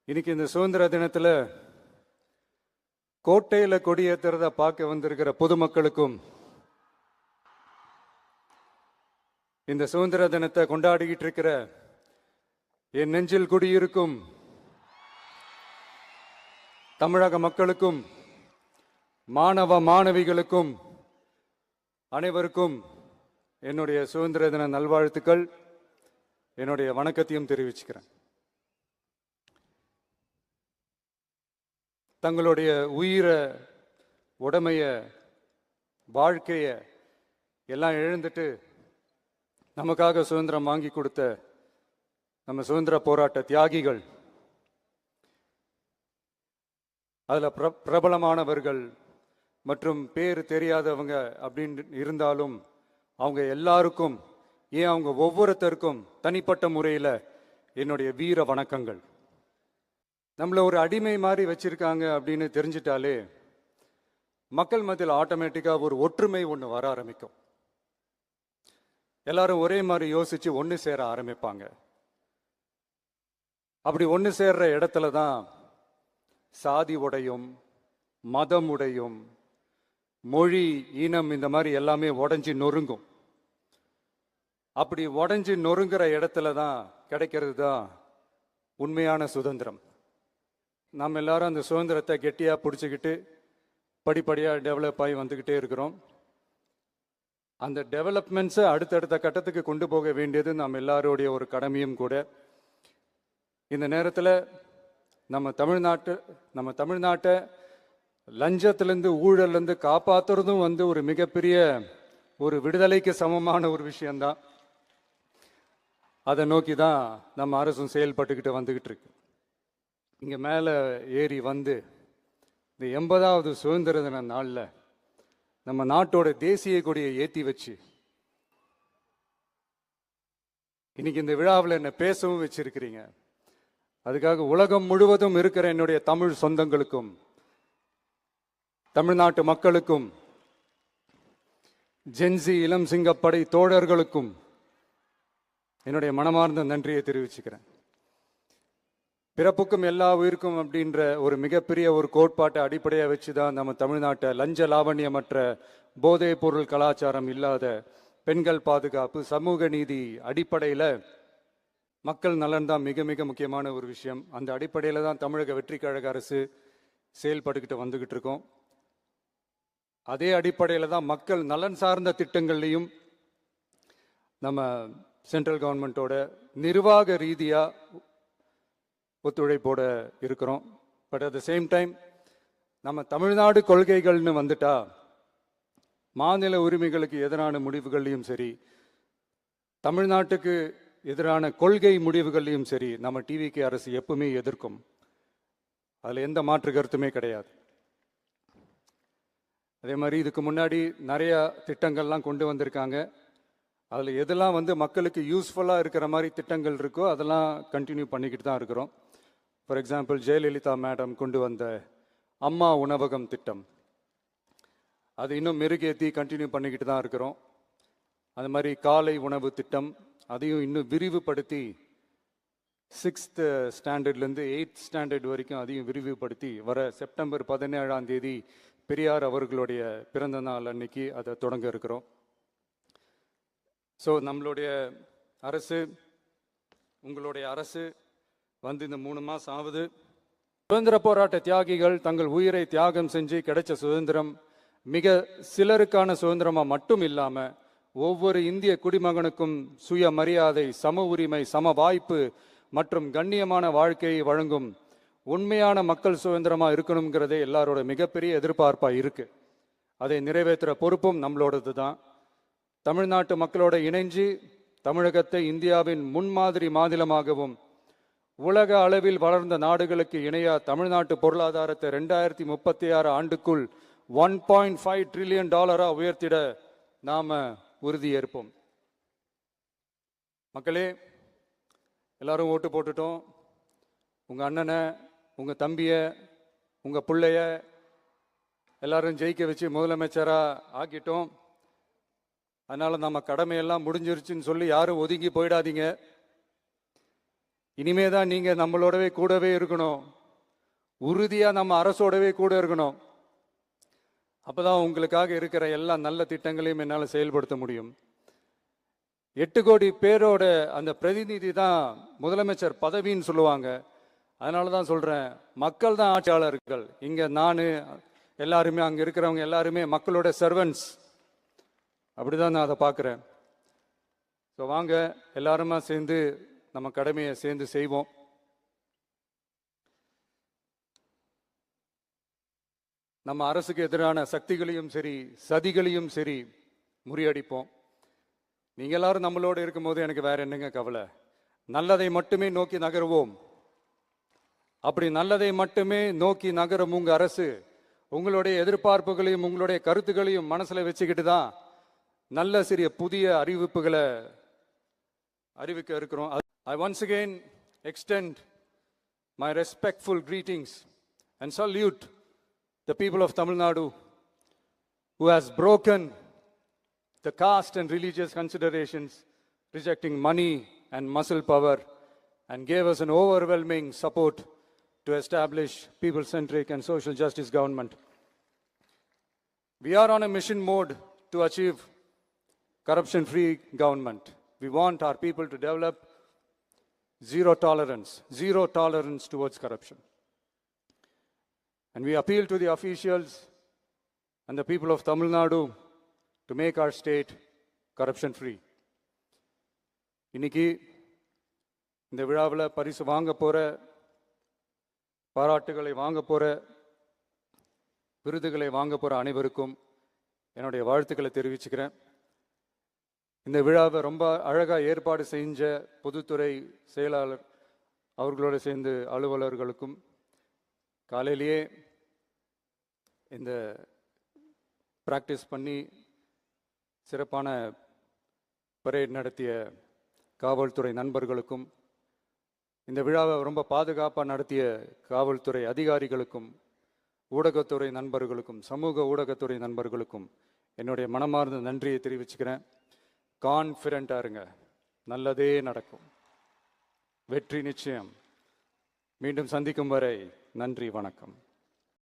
இன்னைக்கு இந்த சுதந்திர தினத்துல கோட்டையில கொடியேற்றுறத பார்க்க வந்திருக்கிற பொதுமக்களுக்கும் இந்த சுதந்திர தினத்தை கொண்டாடிக்கிட்டு இருக்கிற என் நெஞ்சில் குடியிருக்கும் தமிழக மக்களுக்கும் மாணவ மாணவிகளுக்கும் அனைவருக்கும் என்னுடைய சுதந்திர தின நல்வாழ்த்துக்கள், என்னுடைய வணக்கத்தையும் தெரிவிச்சுக்கிறேன். தங்களுடைய உயிரை, உடமைய, வாழ்க்கைய எல்லாம் இழந்துட்டு நமக்காக சுதந்திரம் வாங்கி கொடுத்த நம்ம சுதந்திர போராட்ட தியாகிகள், அதில் பிரபலமானவர்கள் மற்றும் பேர் தெரியாதவங்க அப்படின்னு இருந்தாலும் அவங்க எல்லாருக்கும், ஏன் அவங்க ஒவ்வொருத்தருக்கும் தனிப்பட்ட முறையில் என்னுடைய வீர வணக்கங்கள். நம்மளை ஒரு அடிமை மாதிரி வச்சிருக்காங்க அப்படின்னு தெரிஞ்சிட்டாலே மக்கள் மத்தியில் ஆட்டோமேட்டிக்காக ஒரு ஒற்றுமை ஒன்று வர ஆரம்பிக்கும். எல்லாரும் ஒரே மாதிரி யோசிச்சு ஒன்று சேர ஆரம்பிப்பாங்க. அப்படி ஒன்று சேர்ற இடத்துல தான் சாதி உடையும், மதம் உடையும், மொழி, இனம் இந்த மாதிரி எல்லாமே உடஞ்சி நொறுங்கும். அப்படி உடஞ்சி நொறுங்குற இடத்துல தான் கிடைக்கிறது தான் உண்மையான சுதந்திரம். நாம் எல்லாரும் அந்த சுதந்திரத்தை கெட்டியாக பிடிச்சிக்கிட்டு படிப்படியாக டெவலப் ஆகி வந்துக்கிட்டே இருக்கிறோம். அந்த டெவலப்மெண்ட்ஸை அடுத்தடுத்த கட்டத்துக்கு கொண்டு போக வேண்டியது நாம் எல்லாருடைய ஒரு கடமையும் கூட. இந்த நேரத்தில் நம்ம தமிழ்நாட்டை லஞ்சத்திலேருந்து, ஊழல்லேருந்து காப்பாற்றுறதும் ஒரு மிகப்பெரிய ஒரு விடுதலைக்கு சமமான ஒரு விஷயந்தான். அதை நோக்கி தான் நம்ம அரசும் செயல்பட்டுக்கிட்டு வந்துக்கிட்டு இருக்கு. இங்கே மேலே ஏறி வந்து இந்த 80வது சுதந்திர தின நாளில் நம்ம நாட்டோட தேசிய கொடியை ஏற்றி வச்சு இன்னைக்கு இந்த விழாவில் என்னை பேசவும் வச்சிருக்கிறீங்க. அதுக்காக உலகம் முழுவதும் இருக்கிற என்னுடைய தமிழ் சொந்தங்களுக்கும், தமிழ்நாட்டு மக்களுக்கும், ஜென்சி இளம் சிங்கப்படை தோழர்களுக்கும் என்னுடைய மனமார்ந்த நன்றியை தெரிவிச்சுக்கிறேன். பிறப்புக்கும் எல்லா உயிருக்கும் அப்படின்ற ஒரு மிகப்பெரிய ஒரு கோட்பாட்டை அடிப்படையாக வச்சு தான் நம்ம தமிழ்நாட்டை லஞ்ச லாவண்யமற்ற, போதைப் பொருள் கலாச்சாரம் இல்லாத, பெண்கள் பாதுகாப்பு, சமூக நீதி அடிப்படையில் மக்கள் நலன் தான் மிக மிக முக்கியமான ஒரு விஷயம். அந்த அடிப்படையில் தான் தமிழக வெற்றி கழக அரசு செயல்பட்டுக்கிட்டு வந்துக்கிட்டு இருக்கோம். அதே அடிப்படையில் தான் மக்கள் நலன் சார்ந்த திட்டங்கள்லையும் நம்ம சென்ட்ரல் கவர்மெண்ட்டோட நிர்வாக ரீதியாக ஒத்துழைப்போட இருக்கிறோம். But at the same time நம்ம தமிழ்நாடு கொள்கைகள்னு வந்துட்டா மாநில உரிமைகளுக்கு எதிரான முடிவுகள்லையும் சரி, தமிழ்நாட்டுக்கு எதிரான கொள்கை முடிவுகள்லையும் சரி, நம்ம டிவிகே அரசு எப்பவுமே எதிர்க்கும். அதில் எந்த மாற்று கருத்துமே கிடையாது. அதே மாதிரி இதுக்கு முன்னாடி நிறைய திட்டங்கள்லாம் கொண்டு வந்திருக்காங்க. அதில் எதெல்லாம் மக்களுக்கு யூஸ்ஃபுல்லாக இருக்கிற மாதிரி திட்டங்கள் இருக்கோ அதெல்லாம் கண்டினியூ பண்ணிக்கிட்டு தான் இருக்கிறோம். ஃபார் எக்ஸாம்பிள், ஜெயலலிதா மேடம் கொண்டு வந்த அம்மா உணவகம் திட்டம், அது இன்னும் மெருகேற்றி கண்டினியூ பண்ணிக்கிட்டு தான் இருக்கிறோம். அது மாதிரி காலை உணவு திட்டம், அதையும் இன்னும் விரிவுபடுத்தி 6th ஸ்டாண்டர்ட்லேருந்து 8th ஸ்டாண்டர்ட் வரைக்கும் அதையும் விரிவுபடுத்தி வர செப்டம்பர் 17ஆம் தேதி பெரியார் அவர்களுடைய பிறந்த நாள் அன்னைக்கு அதை தொடங்க இருக்கிறோம். ஸோ நம்மளுடைய அரசு, உங்களுடைய அரசு இந்த 3 மாதம் ஆகுது. சுதந்திர போராட்ட தியாகிகள் தங்கள் உயிரை தியாகம் செஞ்சு கிடைச்ச சுதந்திரம் மிக சிலருக்கான சுதந்திரமாக மட்டும் இல்லாமல் ஒவ்வொரு இந்திய குடிமகனுக்கும் சுய மரியாதை, சம உரிமை, சம வாய்ப்பு மற்றும் கண்ணியமான வாழ்க்கையை வழங்கும் உண்மையான மக்கள் சுதந்திரமாக இருக்கணுங்கிறதே எல்லாரோட மிகப்பெரிய எதிர்பார்ப்பாக இருக்கு. அதை நிறைவேற்றுற பொறுப்பும் நம்மளோடது தான். தமிழ்நாட்டு மக்களோட இணைஞ்சு தமிழகத்தை இந்தியாவின் முன்மாதிரி மாநிலமாகவும் உலக அளவில் வளர்ந்த நாடுகளுக்கு இணையா தமிழ்நாட்டு பொருளாதாரத்தை 2036 ஆண்டுக்குள் $1.5 trillion உயர்த்திட நாம உறுதியேற்போம். மக்களே, எல்லாரும் ஓட்டு போட்டுட்டோம். உங்க அண்ணனை, உங்க தம்பிய, உங்க பிள்ளைய எல்லாரும் ஜெயிக்க வச்சு முதலமைச்சரா ஆக்கிட்டோம். அதனால நம்ம கடமையெல்லாம் முடிஞ்சிருச்சுன்னு சொல்லி யாரும் ஒதுங்கி போயிடாதீங்க. இனிமே தான் நீங்க நம்மளோடவே கூடவே இருக்கணும். உறுதியா நம்ம அரசோடவே கூட இருக்கணும். அப்பதான் உங்களுக்காக இருக்கிற எல்லா நல்ல திட்டங்களையும் என்னால் செயல்படுத்த முடியும். 8 கோடி பேரோட அந்த பிரதிநிதி தான் முதலமைச்சர் பதவின்னு சொல்லுவாங்க. அதனால தான் சொல்றேன், மக்கள் தான் ஆட்சியாளர்கள். இங்க நான் எல்லாருமே, அங்க இருக்கிறவங்க எல்லாருமே மக்களோட சர்வன்ட்ஸ். அப்படிதான் நான் அதை பார்க்குறேன். ஸோ வாங்க எல்லாருமா சேர்ந்து நம்ம கடமையை சேர்ந்து செய்வோம். நம்ம அரசுக்கு எதிரான சக்திகளையும் சரி சதிகளையும் சரி முறியடிப்போம். நீங்க எல்லாரும் நம்மளோட இருக்கும்போது எனக்கு வேற என்னங்க கவலை? நல்லதை மட்டுமே நோக்கி நகருவோம். அப்படி நல்லதை மட்டுமே நோக்கி நகரும் உங்க அரசு உங்களுடைய எதிர்பார்ப்புகளையும் உங்களுடைய கருத்துக்களையும் மனசுல வச்சுக்கிட்டு தான் நல்ல சிறிய புதிய அறிவிப்புகளை அறிவிக்க இருக்கிறோம். I once again extend my respectful greetings and salute the people of Tamil Nadu who has broken the caste and religious considerations, rejecting money and muscle power, and gave us an overwhelming support to establish people-centric and social justice government. We are on a mission mode to achieve corruption-free government. We want our people to develop zero tolerance towards corruption. And we appeal to the officials and the people of Tamil Nadu to make our state corruption-free. இன்னைக்கு இந்த விழாவில் பரிசு வாங்க போற, பாராட்டுகளை வாங்க போற, விருதுகளை வாங்க போற அனைவருக்கும் என்னுடைய வாழ்த்துக்களை தெரிவிச்சுக்கிறேன். இந்த விழாவை ரொம்ப அழகா ஏற்பாடு செஞ்ச பொதுத்துறை செயலாளர் அவர்களோடு சேர்ந்து அலுவலர்களுக்கும், காலையிலேயே இந்த பிராக்டிஸ் பண்ணி சிறப்பான பரேட் நடத்திய காவல்துறை நண்பர்களுக்கும், இந்த விழாவை ரொம்ப பாதுகாப்பாக நடத்திய காவல்துறை அதிகாரிகளுக்கும், ஊடகத்துறை நண்பர்களுக்கும், சமூக ஊடகத்துறை நண்பர்களுக்கும் என்னுடைய மனமார்ந்த நன்றியை தெரிவிச்சுக்கிறேன். கான்ஃபிடென்ட்டாக இருங்க, நல்லதே நடக்கும், வெற்றி நிச்சயம். மீண்டும் சந்திக்கும் வரை நன்றி, வணக்கம்.